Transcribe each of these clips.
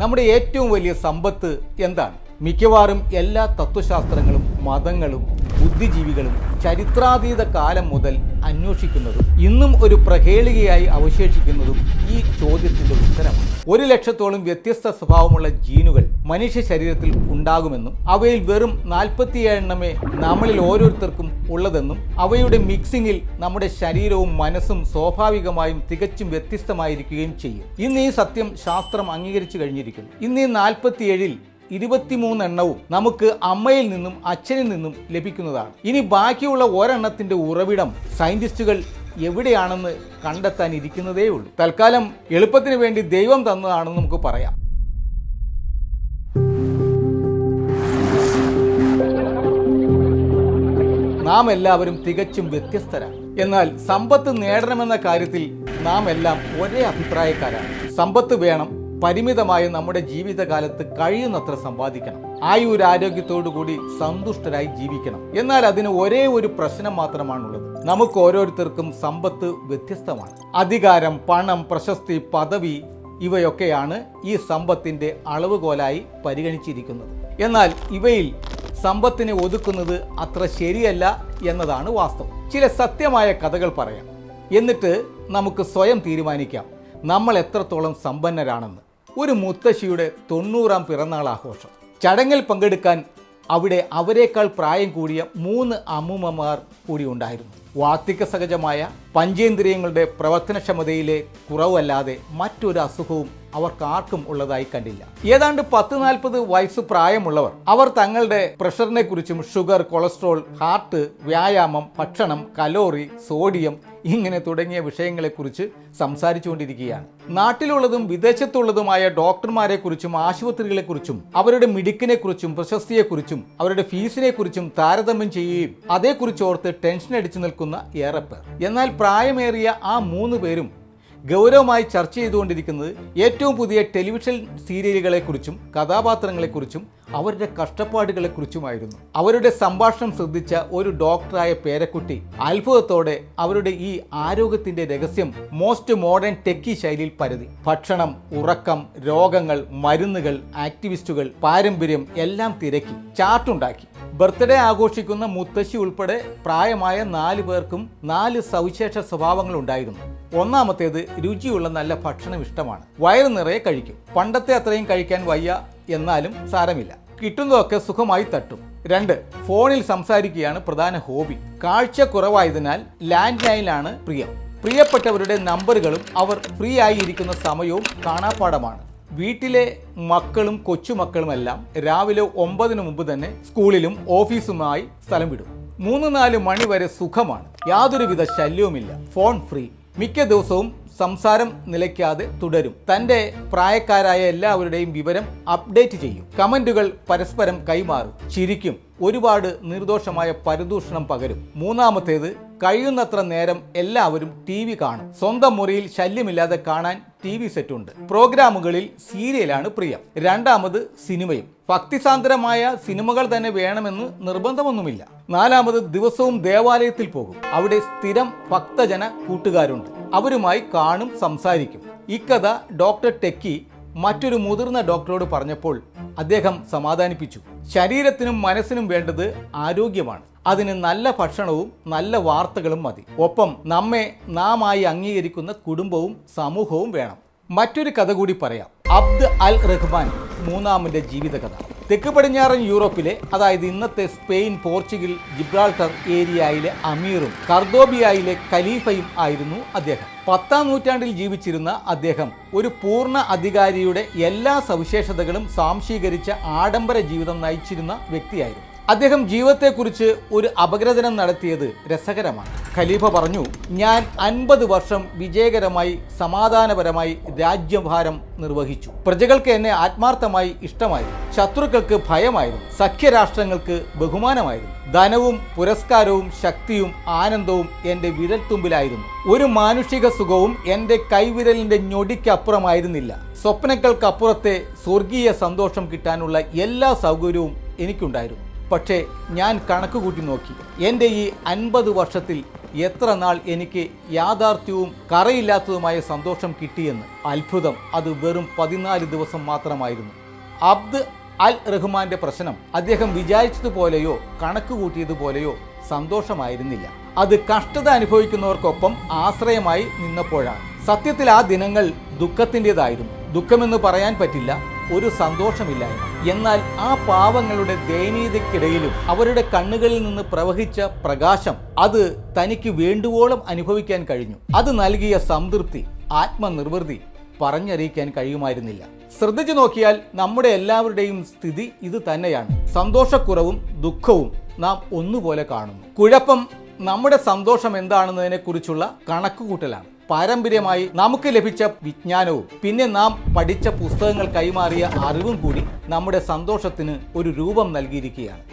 നമ്മുടെ ഏറ്റവും വലിയ സമ്പത്ത് എന്താണ്? മിക്കവാറും എല്ലാ തത്വശാസ്ത്രങ്ങളും മതങ്ങളും ബുദ്ധിജീവികളും ചരിത്രാതീത കാലം മുതൽ അന്വേഷിക്കുന്നതും ഇന്നും ഒരു പ്രഹേളികയായി അവശേഷിക്കുന്നതും ഈ ചോദ്യത്തിൻ്റെ ഉത്തരമാണ്. 1,00,000-ഓളം വ്യത്യസ്ത സ്വഭാവമുള്ള ജീനുകൾ മനുഷ്യ ശരീരത്തിൽ ഉണ്ടാകുമെന്നും അവയിൽ വെറും 47 എണ്ണമേ നമ്മളിൽ ഓരോരുത്തർക്കും ഉള്ളതെന്നും അവയുടെ മിക്സിങ്ങിൽ നമ്മുടെ ശരീരവും മനസ്സും സ്വാഭാവികമായും തികച്ചും വ്യത്യസ്തമായിരിക്കുകയും ചെയ്യും. ഇന്ന് ഈ സത്യം ശാസ്ത്രം അംഗീകരിച്ചു കഴിഞ്ഞിരിക്കുന്നു. ഇന്ന് ഈ 47-ൽ 23 എണ്ണവും നമുക്ക് അമ്മയിൽ നിന്നും അച്ഛനിൽ നിന്നും ലഭിക്കുന്നതാണ്. ഇനി ബാക്കിയുള്ള ഒരെണ്ണത്തിന്റെ ഉറവിടം സയന്റിസ്റ്റുകൾ എവിടെയാണെന്ന് കണ്ടെത്താൻ ഇരിക്കുന്നതേ ഉള്ളൂ. തൽക്കാലം എളുപ്പത്തിന് വേണ്ടി ദൈവം തന്നതാണെന്ന് നമുക്ക് പറയാം. നാം എല്ലാവരും തികച്ചും വ്യത്യസ്തരാണ്. എന്നാൽ സമ്പത്ത് നേടണമെന്ന കാര്യത്തിൽ നാം എല്ലാം ഒരേ അഭിപ്രായക്കാരാണ്. സമ്പത്ത് വേണം, പരിമിതമായ നമ്മുടെ ജീവിതകാലത്ത് കഴിയുന്നത്ര സമ്പാദിക്കണം, ആയുരാരോഗ്യത്തോടു കൂടി സന്തുഷ്ടരായി ജീവിക്കണം. എന്നാൽ അതിന് ഒരേ ഒരു പ്രശ്നം മാത്രമാണുള്ളത്. നമുക്ക് ഓരോരുത്തർക്കും സമ്പത്ത് വ്യത്യസ്തമാണ്. അധികാരം, പണം, പ്രശസ്തി, പദവി ഇവയൊക്കെയാണ് ഈ സമ്പത്തിൻ്റെ അളവുകോലായി പരിഗണിച്ചിരിക്കുന്നത്. എന്നാൽ ഇവയിൽ സമ്പത്തിനെ ഒതുക്കുന്നത് അത്ര ശരിയല്ല എന്നതാണ് വാസ്തവം. ചില സത്യമായ കഥകൾ പറയാം, എന്നിട്ട് നമുക്ക് സ്വയം തീരുമാനിക്കാം നമ്മൾ എത്രത്തോളം സമ്പന്നരാണെന്ന്. ഒരു മുത്തശ്ശിയുടെ 90-ാം പിറന്നാൾ ആഘോഷം. ചടങ്ങിൽ പങ്കെടുക്കാൻ അവിടെ അവരെക്കാൾ പ്രായം കൂടിയ 3 അമ്മൂമ്മമാർ കൂടി ഉണ്ടായിരുന്നു. വാർദ്ധക്യ സഹജമായ പഞ്ചേന്ദ്രിയങ്ങളുടെ പ്രവർത്തനക്ഷമതയിലെ കുറവല്ലാതെ മറ്റൊരു അസുഖവും അവർക്കാർക്കും ഉള്ളതായി കണ്ടില്ല. ഏതാണ്ട് 10-40 വയസ്സ് പ്രായമുള്ളവർ അവർ തങ്ങളുടെ പ്രഷറിനെ കുറിച്ചും ഷുഗർ, കൊളസ്ട്രോൾ, ഹാർട്ട്, വ്യായാമം, ഭക്ഷണം, കലോറി, സോഡിയം ഇങ്ങനെ തുടങ്ങിയ വിഷയങ്ങളെക്കുറിച്ച് സംസാരിച്ചുകൊണ്ടിരിക്കുകയാണ്. നാട്ടിലുള്ളതും വിദേശത്തുള്ളതുമായ ഡോക്ടർമാരെക്കുറിച്ചും ആശുപത്രികളെക്കുറിച്ചും അവരുടെ മിടുക്കിനെക്കുറിച്ചും പ്രശസ്തിയെക്കുറിച്ചും അവരുടെ ഫീസിനെക്കുറിച്ചും താരതമ്യം ചെയ്യുകയും അതേക്കുറിച്ച് ഓർത്ത് ടെൻഷൻ അടിച്ചു നിൽക്കുന്ന ഏറെ പേർ. എന്നാൽ പ്രായമേറിയ ആ 3 പേരും ഗൗരവമായി ചർച്ച ചെയ്തുകൊണ്ടിരിക്കുന്നത് ഏറ്റവും പുതിയ ടെലിവിഷൻ സീരിയലുകളെക്കുറിച്ചും കഥാപാത്രങ്ങളെക്കുറിച്ചും അവരുടെ കഷ്ടപ്പാടുകളെക്കുറിച്ചുമായിരുന്നു. അവരുടെ സംഭാഷണം ശ്രദ്ധിച്ച ഒരു ഡോക്ടറായ പേരക്കുട്ടി അത്ഭുതത്തോടെ അവരുടെ ഈ ആരോഗ്യത്തിന്റെ രഹസ്യം മോസ്റ്റ് മോഡേൺ ടെക്കി ശൈലിയിൽ പരതി. ഭക്ഷണം, ഉറക്കം, രോഗങ്ങൾ, മരുന്നുകൾ, ആക്ടിവിസ്റ്റുകൾ, പാരമ്പര്യം എല്ലാം തിരക്കി ചാർട്ടുണ്ടാക്കി. ബർത്ത്ഡേ ആഘോഷിക്കുന്ന മുത്തശ്ശി ഉൾപ്പെടെ പ്രായമായ 4 പേർക്കും 4 സവിശേഷ സ്വഭാവങ്ങൾ ഉണ്ടായിരുന്നു. ഒന്നാമത്തേത് രുചിയുള്ള നല്ല ഭക്ഷണം ഇഷ്ടമാണ്. വയറ് നിറയെ കഴിക്കും. പണ്ടത്തെ അത്രയും കഴിക്കാൻ വയ്യ, എന്നാലും സാരമില്ല, കിട്ടുന്നതൊക്കെ സുഖമായി തട്ടും. 2, ഫോണിൽ സംസാരിക്കുകയാണ് പ്രധാന ഹോബി. കാഴ്ച കുറവായതിനാൽ ലാൻഡ് ലൈനിലാണ് പ്രിയം. പ്രിയപ്പെട്ടവരുടെ നമ്പറുകളും അവർ ഫ്രീ ആയി ഇരിക്കുന്ന സമയവും കാണാപ്പാടമാണ്. വീട്ടിലെ മക്കളും കൊച്ചുമക്കളുമെല്ലാം രാവിലെ 9-ന് മുമ്പ് തന്നെ സ്കൂളിലും ഓഫീസുമായി സ്ഥലം വിടും. 3-4 മണി വരെ സുഖമാണ്, യാതൊരുവിധ ശല്യവുമില്ല. Phone free. മിക്ക ദിവസവും സംസാരം നിലയ്ക്കാതെ തുടരും. തൻ്റെ പ്രായക്കാരായ എല്ലാവരുടെയും വിവരം അപ്ഡേറ്റ് ചെയ്യും. കമന്റുകൾ പരസ്പരം കൈമാറും, ചിരിക്കും, ഒരുപാട് നിർദോഷമായ പരദൂഷണം പകരും. 3-മത്തേത് കഴിയുന്നത്ര നേരം എല്ലാവരും TV കാണും. സ്വന്തം മുറിയിൽ ശല്യമില്ലാതെ കാണാൻ TV സെറ്റുണ്ട്. പ്രോഗ്രാമുകളിൽ സീരിയലാണ് പ്രിയം. 2-മത് സിനിമയും. ഭക്തിസാന്ദ്രമായ സിനിമകൾ തന്നെ വേണമെന്ന് നിർബന്ധമൊന്നുമില്ല. 4-മത് ദിവസവും ദേവാലയത്തിൽ പോകും. അവിടെ സ്ഥിരം ഭക്തജന കൂട്ടുകാരുണ്ട്. അവരുമായി കാണും, സംസാരിക്കും. ഇക്കഥ ഡോക്ടർ ടെക്കി മറ്റൊരു മുതിർന്ന ഡോക്ടറോട് പറഞ്ഞപ്പോൾ അദ്ദേഹം സമാധാനിപ്പിച്ചു. ശരീരത്തിനും മനസ്സിനും വേണ്ടത് ആരോഗ്യമാണ്. അതിന് നല്ല ഭക്ഷണവും നല്ല വാർത്തകളും മതി. ഒപ്പം നമ്മെ നാമായി അംഗീകരിക്കുന്ന കുടുംബവും സമൂഹവും വേണം. മറ്റൊരു കഥ കൂടി പറയാം. അബ്ദ് അൽ റഹ്മാൻ മൂന്നാമൻ്റെ ജീവിതകഥ. തെക്ക് പടിഞ്ഞാറൻ യൂറോപ്പിലെ, അതായത് ഇന്നത്തെ സ്പെയിൻ, പോർച്ചുഗൽ, ജിബ്രാൾട്ടർ ഏരിയയിലെ അമീറും കർദോബിയയിലെ ഖലീഫയും ആയിരുന്നു അദ്ദേഹം. 10-ാം നൂറ്റാണ്ടിൽ ജീവിച്ചിരുന്ന അദ്ദേഹം ഒരു പൂർണ്ണ അധികാരിയുടെ എല്ലാ സവിശേഷതകളും സാംശീകരിച്ച ആഡംബര ജീവിതം നയിച്ചിരുന്ന വ്യക്തിയായിരുന്നു. അദ്ദേഹം ജീവിതത്തെക്കുറിച്ച് ഒരു അപഗ്രഥനം നടത്തിയത് രസകരമാണ്. ഖലീഫ പറഞ്ഞു, ഞാൻ 50 വർഷം വിജയകരമായി സമാധാനപരമായി രാജ്യഭാരം നിർവഹിച്ചു. പ്രജകൾക്ക് എന്നെ ആത്മാർത്ഥമായി ഇഷ്ടമായിരുന്നു. ശത്രുക്കൾക്ക് ഭയമായിരുന്നു. സഖ്യരാഷ്ട്രങ്ങൾക്ക് ബഹുമാനമായിരുന്നു. ധനവും പുരസ്കാരവും ശക്തിയും ആനന്ദവും എൻ്റെ വിരൽത്തുമ്പിലായിരുന്നു. ഒരു മാനുഷിക സുഖവും എൻ്റെ കൈവിരലിൻ്റെ ഞൊടിക്കപ്പുറമായിരുന്നില്ല. സ്വപ്നങ്ങൾക്കപ്പുറത്തെ സ്വർഗീയ സന്തോഷം കിട്ടാനുള്ള എല്ലാ സൗകര്യവും എനിക്കുണ്ടായിരുന്നു. പക്ഷേ ഞാൻ കണക്ക് കൂട്ടി നോക്കി. എൻ്റെ ഈ 50 വർഷത്തിൽ എത്ര നാൾ എനിക്ക് യാഥാർത്ഥ്യവും കറയില്ലാത്തതുമായ സന്തോഷം കിട്ടിയെന്ന്. അത്ഭുതം, അത് വെറും 14 ദിവസം മാത്രമായിരുന്നു. അബ്ദ് അൽ റഹ്മാന്റെ പ്രശ്നം അദ്ദേഹം വിചാരിച്ചതുപോലെയോ കണക്ക് കൂട്ടിയതുപോലെയോ സന്തോഷമായിരുന്നില്ല. അത് കഷ്ടത അനുഭവിക്കുന്നവർക്കൊപ്പം ആശ്രയമായി നിന്നപ്പോഴാണ്. സത്യത്തിൽ ആ ദിനങ്ങൾ ദുഃഖത്തിൻ്റെതായിരുന്നു. ദുഃഖമെന്ന് പറയാൻ പറ്റില്ല, ഒരു സന്തോഷമില്ലായ്മ. എന്നാൽ ആ പാവങ്ങളുടെ ദയനീയതയ്ക്കിടയിലും അവരുടെ കണ്ണുകളിൽ നിന്ന് പ്രവഹിച്ച പ്രകാശം, അത് തനിക്ക് വേണ്ടുവോളം അനുഭവിക്കാൻ കഴിഞ്ഞു. അത് നൽകിയ സംതൃപ്തി, ആത്മനിർവൃതി പറഞ്ഞറിയിക്കാൻ കഴിയുമായിരുന്നില്ല. ശ്രദ്ധിച്ചു നോക്കിയാൽ നമ്മുടെ എല്ലാവരുടെയും സ്ഥിതി ഇത് തന്നെയാണ്. സന്തോഷക്കുറവും ദുഃഖവും നാം ഒന്നുപോലെ കാണുന്നു. കുഴപ്പം നമ്മുടെ സന്തോഷം എന്താണെന്നതിനെക്കുറിച്ചുള്ള കണക്കുകൂട്ടലാണ്. പാരമ്പര്യമായി നമുക്ക് ലഭിച്ച വിജ്ഞാനവും പിന്നെ നാം പഠിച്ച പുസ്തകങ്ങൾ കൈമാറിയ അറിവും കൂടി നമ്മുടെ സന്തോഷത്തിന് ഒരു രൂപം നൽകിയിരിക്കുകയാണ്.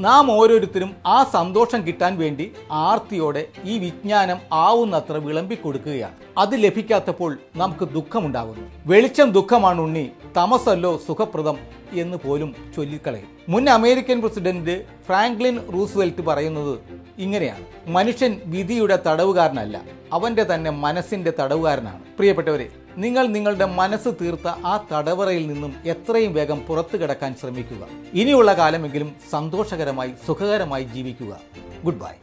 നാം ഓരോരുത്തരും ആ സന്തോഷം കിട്ടാൻ വേണ്ടി ആർത്തിയോടെ ഈ വിജ്ഞാനം ആവുന്നത്ര വിളമ്പിക്കൊടുക്കുകയാണ്. അത് ലഭിക്കാത്തപ്പോൾ നമുക്ക് ദുഃഖമുണ്ടാകുന്നു. വെളിച്ചം ദുഃഖമാണ് ഉണ്ണി, തമസല്ലോ സുഖപ്രദം എന്ന് പോലും ചൊല്ലിക്കളയും. മുൻ അമേരിക്കൻ പ്രസിഡന്റ് ഫ്രാങ്ക്ലിൻ റൂസ്വെൽറ്റ് പറയുന്നത് ഇങ്ങനെയാണ്: മനുഷ്യൻ വിധിയുടെ തടവുകാരനല്ല, അവൻ്റെ തന്നെ മനസ്സിൻ്റെ തടവുകാരനാണ്. പ്രിയപ്പെട്ടവരെ, നിങ്ങൾ നിങ്ങളുടെ മനസ്സ് തീർത്ത ആ തടവറയിൽ നിന്നും എത്രയും വേഗം പുറത്തു കിടക്കാൻ ശ്രമിക്കുക. ഇനിയുള്ള കാലമെങ്കിലും സന്തോഷകരമായി സുഖകരമായി ജീവിക്കുക. Good bye.